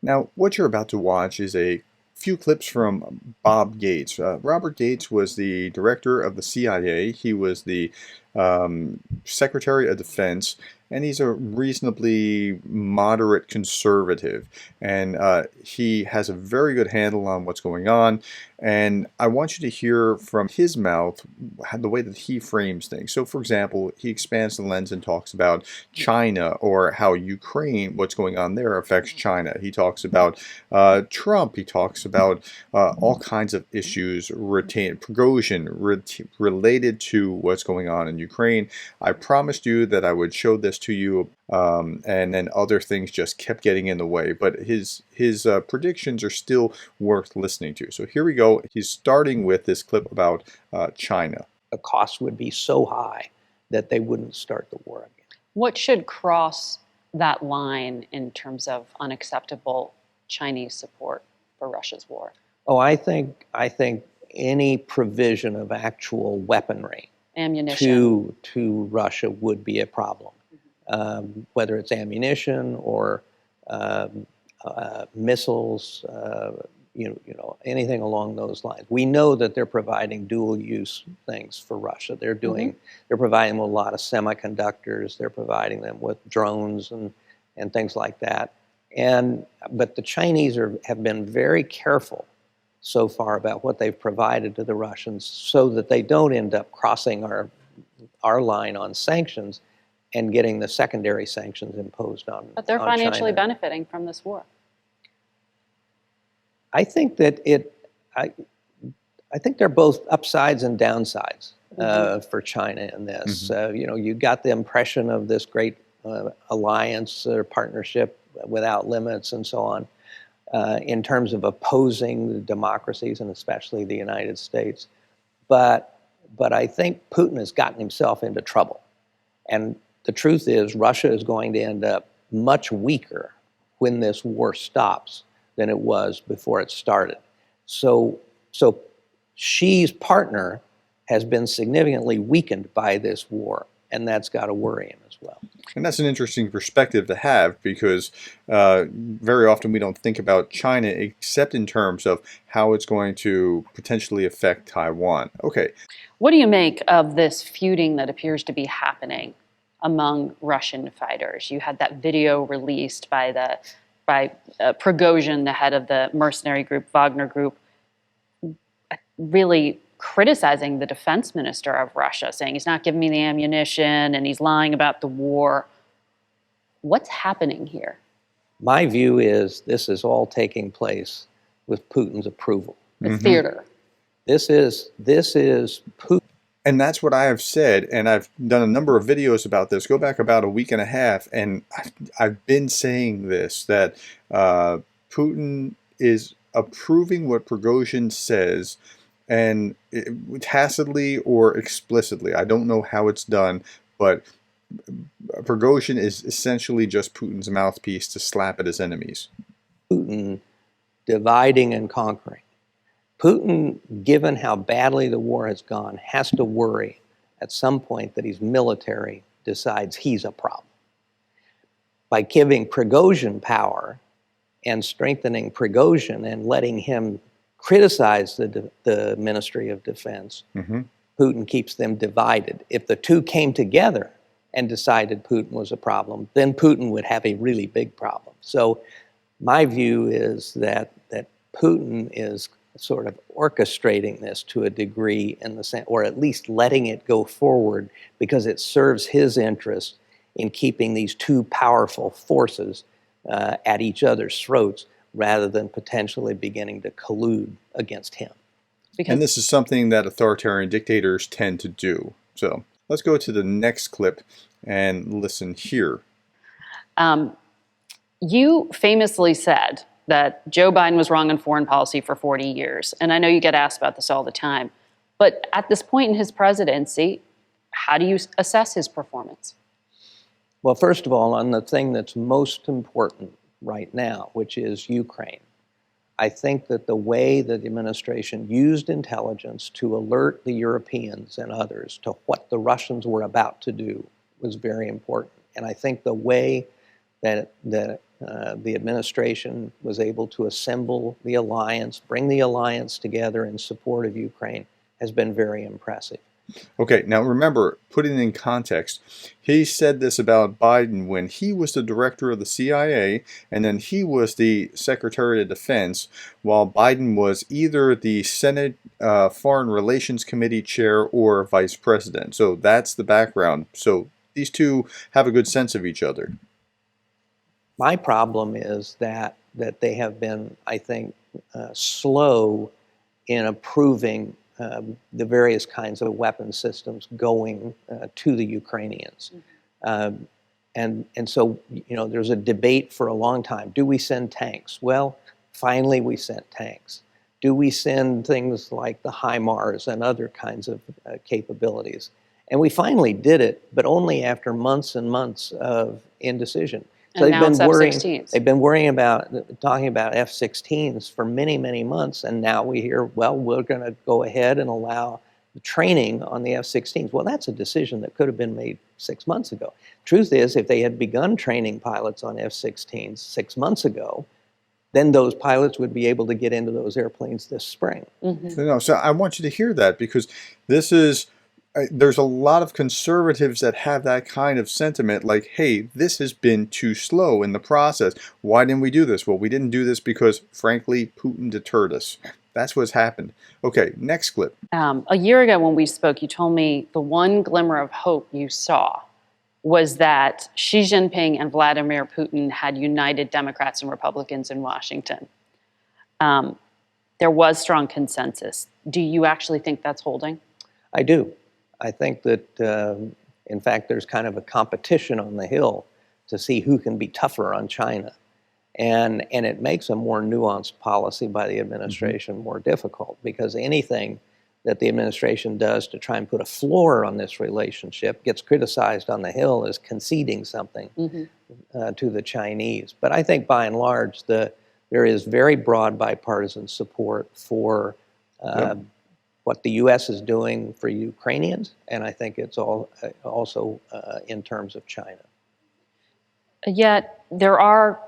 Now, what you're about to watch is a few clips from Bob Gates. Robert Gates was the director of the CIA. He was the Secretary of Defense, and he's a reasonably moderate conservative. And he has a very good handle on what's going on. And I want you to hear from his mouth the way that he frames things. So, for example, he expands the lens and talks about China or how Ukraine, what's going on there, affects China. He talks about Trump. He talks about all kinds of issues Prigozhin related to what's going on in Ukraine. I promised you that I would show this to you, and then other things just kept getting in the way. But his predictions are still worth listening to. So here we go. He's starting with this clip about China. The cost would be so high that they wouldn't start the war again. What should cross that line in terms of unacceptable Chinese support for Russia's war? Oh, I think any provision of actual weaponry Ammunition. to Russia would be a problem, whether it's ammunition or missiles, anything along those lines. We know that they're providing dual-use things for Russia. They're providing them with a lot of semiconductors. They're providing them with drones and things like that. But the Chinese have been very careful so far about what they've provided to the Russians, so that they don't end up crossing our line on sanctions and getting the secondary sanctions imposed on. But they're financially China. benefiting from this war. I think that I think they're both upsides and downsides for China in this. You got the impression of this great alliance or partnership without limits and so on, in terms of opposing the democracies and especially the United States. But I think Putin has gotten himself into trouble. And the truth is, Russia is going to end up much weaker when this war stops than it was before it started. So Xi's partner has been significantly weakened by this war, and that's got to worry him as well. And that's an interesting perspective to have, because very often we don't think about China except in terms of how it's going to potentially affect Taiwan. Okay. What do you make of this feuding that appears to be happening among Russian fighters? You had that video released by Prigozhin, the head of the mercenary group, Wagner Group, really criticizing the defense minister of Russia, saying he's not giving me the ammunition and he's lying about the war. What's happening here? My view is this is all taking place with Putin's approval. The theater. This is Putin. And that's what I have said, and I've done a number of videos about this. Go back about a week and a half, and I've been saying this, that Putin is approving what Prigozhin says, and tacitly or explicitly. I don't know how it's done, but Prigozhin is essentially just Putin's mouthpiece to slap at his enemies. Putin dividing and conquering. Putin, given how badly the war has gone, has to worry at some point that his military decides he's a problem. By giving Prigozhin power and strengthening Prigozhin and letting him criticize the Ministry of Defense, Putin keeps them divided. If the two came together and decided Putin was a problem, then Putin would have a really big problem. So my view is that Putin is sort of orchestrating this to a degree, in the sense, or at least letting it go forward, because it serves his interest in keeping these two powerful forces at each other's throats, rather than potentially beginning to collude against him. And this is something that authoritarian dictators tend to do. So let's go to the next clip and listen here. You famously said that Joe Biden was wrong in foreign policy for 40 years. And I know you get asked about this all the time. But at this point in his presidency, how do you assess his performance? Well, first of all, on the thing that's most important right now, which is Ukraine, I think that the way that the administration used intelligence to alert the Europeans and others to what the Russians were about to do was very important. And I think the way that the administration was able to assemble the alliance, bring the alliance together in support of Ukraine, has been very impressive. Okay, now remember, put it in context. He said this about Biden when he was the director of the CIA, and then he was the Secretary of Defense, while Biden was either the Senate Foreign Relations Committee chair or vice president. So that's the background. So these two have a good sense of each other. My problem is that they have been, I think, slow in approving the various kinds of weapon systems going to the Ukrainians. And so, there's a debate for a long time. Do we send tanks? Well, finally we sent tanks. Do we send things like the HIMARS and other kinds of capabilities? And we finally did it, but only after months and months of indecision. So and now it's F-16s. They've been worrying about, talking about F-16s for many, many months, and now we hear, well, we're going to go ahead and allow the training on the F-16s. Well, that's a decision that could have been made 6 months ago. Truth is, if they had begun training pilots on F-16s 6 months ago, then those pilots would be able to get into those airplanes this spring. So I want you to hear that, because this is... there's a lot of conservatives that have that kind of sentiment, like, hey, this has been too slow in the process. Why didn't we do this? Well, we didn't do this because, frankly, Putin deterred us. That's what's happened. Okay, next clip. A year ago when we spoke, you told me the one glimmer of hope you saw was that Xi Jinping and Vladimir Putin had united Democrats and Republicans in Washington. There was strong consensus. Do you actually think that's holding? I do. I think that, in fact, there's kind of a competition on the Hill to see who can be tougher on China. And it makes a more nuanced policy by the administration more difficult, because anything that the administration does to try and put a floor on this relationship gets criticized on the Hill as conceding something to the Chinese. But I think by and large, there is very broad bipartisan support for what the U.S. is doing for Ukrainians, and I think it's also in terms of China. Yet there are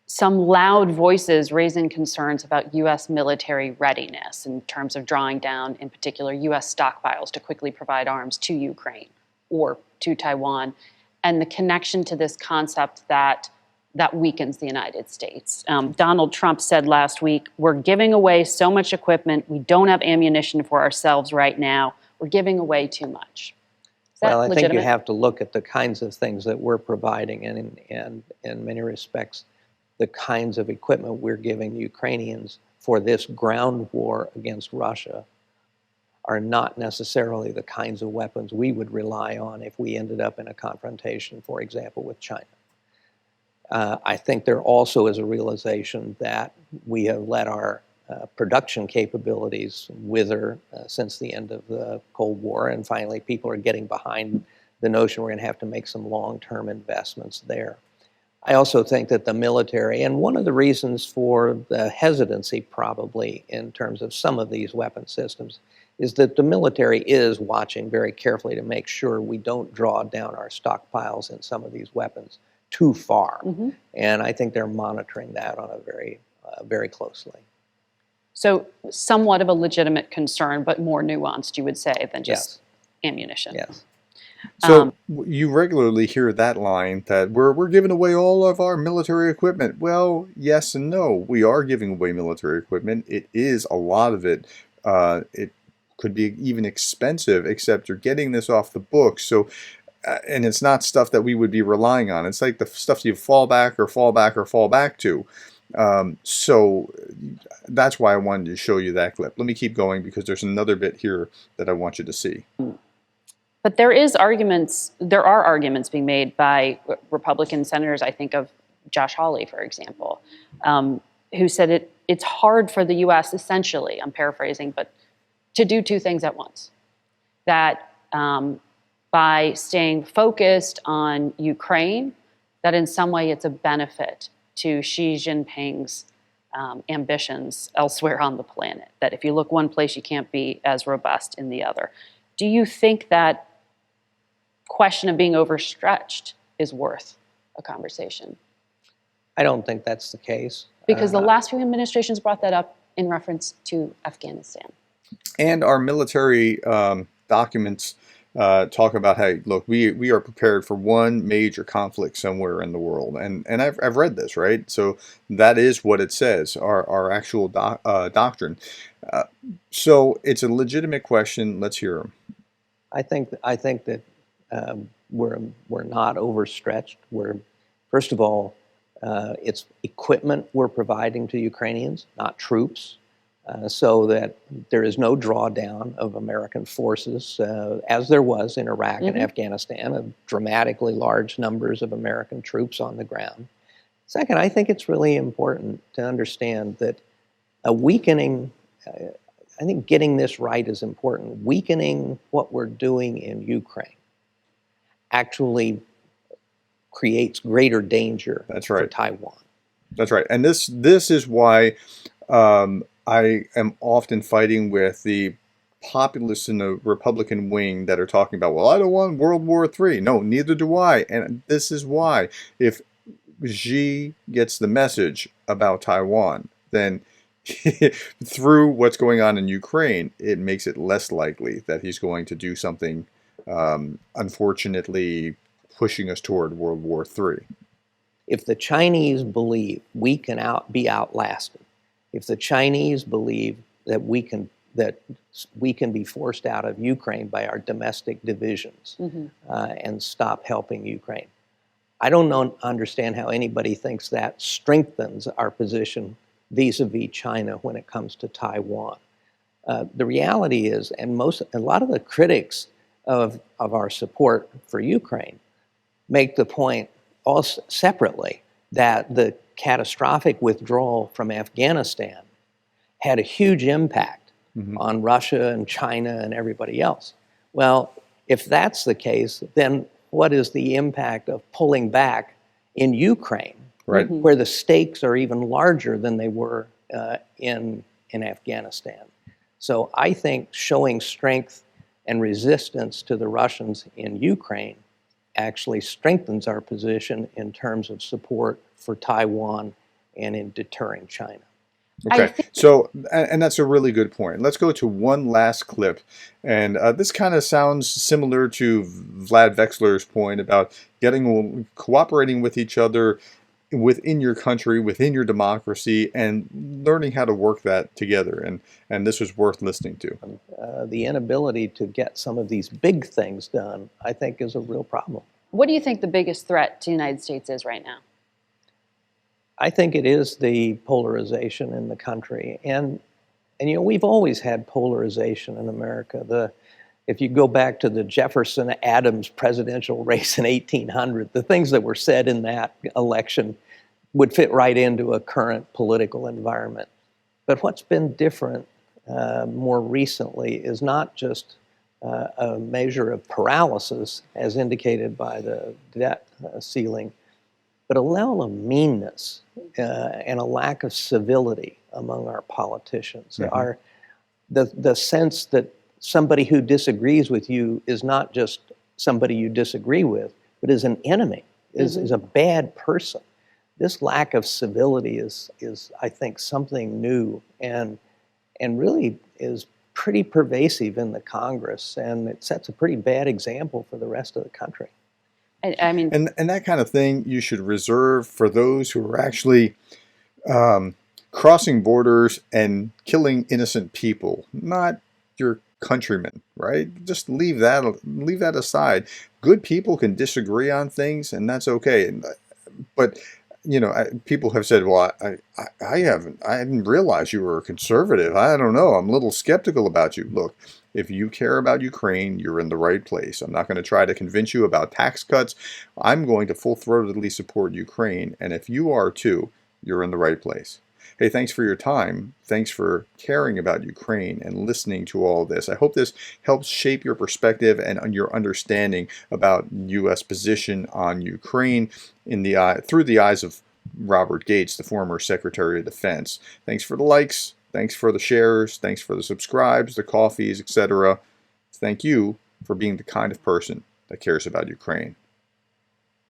some loud voices raising concerns about U.S. military readiness in terms of drawing down, in particular, U.S. stockpiles to quickly provide arms to Ukraine or to Taiwan, and the connection to this concept that weakens the United States. Donald Trump said last week, we're giving away so much equipment, we don't have ammunition for ourselves right now, we're giving away too much. Well, I think you have to look at the kinds of things that we're providing, and in many respects, the kinds of equipment we're giving the Ukrainians for this ground war against Russia are not necessarily the kinds of weapons we would rely on if we ended up in a confrontation, for example, with China. I think there also is a realization that we have let our production capabilities wither since the end of the Cold War, and finally people are getting behind the notion we're going to have to make some long-term investments there. I also think that the military, and one of the reasons for the hesitancy probably in terms of some of these weapon systems, is that the military is watching very carefully to make sure we don't draw down our stockpiles in some of these weapons too far. And I think they're monitoring that on a very closely. So somewhat of a legitimate concern, but more nuanced, you would say, than just ammunition. Yes. So you regularly hear that line that we're giving away all of our military equipment. Well, yes and no. We are giving away military equipment. It is a lot of it. It could be even expensive, except you're getting this off the books. So, and it's not stuff that we would be relying on. It's like the stuff you fall back to. So that's why I wanted to show you that clip. Let me keep going, because there's another bit here that I want you to see. But there are arguments being made by Republican senators. I think of Josh Hawley, for example, who said it's hard for the U.S. essentially, I'm paraphrasing, but to do two things at once. That by staying focused on Ukraine, that in some way it's a benefit to Xi Jinping's ambitions elsewhere on the planet. That if you look one place, you can't be as robust in the other. Do you think that question of being overstretched is worth a conversation? I don't think that's the case. Because the last few administrations brought that up in reference to Afghanistan. And our military documents talk about how, look, we are prepared for one major conflict somewhere in the world. And I've read this, right? So that is what it says, our actual doctrine. So it's a legitimate question. Let's hear them. I think that we're not overstretched. First of all, it's equipment we're providing to Ukrainians, not troops, so that there is no drawdown of American forces, as there was in Iraq and Afghanistan, of dramatically large numbers of American troops on the ground. Second, I think it's really important to understand that a weakening, I think getting this right is important. Weakening what we're doing in Ukraine actually creates greater danger for Taiwan. That's right. And this is why I am often fighting with the populists in the Republican wing that are talking about, well, I don't want World War III. No, neither do I. And this is why. If Xi gets the message about Taiwan, then through what's going on in Ukraine, it makes it less likely that he's going to do something, unfortunately, pushing us toward World War III. If the Chinese believe we can be outlasted, if the Chinese believe that we can be forced out of Ukraine by our domestic divisions and stop helping Ukraine, I don't understand how anybody thinks that strengthens our position vis-a-vis China when it comes to Taiwan. The reality is, and a lot of the critics of our support for Ukraine make the point also separately that the catastrophic withdrawal from Afghanistan had a huge impact on Russia and China and everybody else. Well, if that's the case, then what is the impact of pulling back in Ukraine, where the stakes are even larger than they were in Afghanistan? So I think showing strength and resistance to the Russians in Ukraine actually strengthens our position in terms of support for Taiwan and in deterring China. Okay, so, and that's a really good point. Let's go to one last clip. And this kind of sounds similar to Vlad Vexler's point about cooperating with each other within your country, within your democracy, and learning how to work that together. And this was worth listening to. The inability to get some of these big things done, I think, is a real problem. What do you think the biggest threat to the United States is right now? I think it is the polarization in the country. And we've always had polarization in America. If you go back to the Jefferson-Adams presidential race in 1800, the things that were said in that election would fit right into a current political environment. But what's been different more recently is not just a measure of paralysis, as indicated by the debt ceiling, but a level of meanness and a lack of civility among our politicians. The sense that somebody who disagrees with you is not just somebody you disagree with, but is an enemy, is a bad person. This lack of civility is I think, something new and really is pretty pervasive in the Congress, and it sets a pretty bad example for the rest of the country. I mean, and that kind of thing you should reserve for those who are actually crossing borders and killing innocent people, not your countrymen, right? Just leave that aside. Good people can disagree on things, and that's okay. But people have said, well, I didn't realize you were a conservative. I don't know. I'm a little skeptical about you. Look, if you care about Ukraine, you're in the right place. I'm not going to try to convince you about tax cuts. I'm going to full-throatedly support Ukraine. And if you are too, you're in the right place. Hey, thanks for your time. Thanks for caring about Ukraine and listening to all this. I hope this helps shape your perspective and your understanding about U.S. position on Ukraine through the eyes of Robert Gates, the former Secretary of Defense. Thanks for the likes. Thanks for the shares. Thanks for the subscribes, the coffees, etc. Thank you for being the kind of person that cares about Ukraine.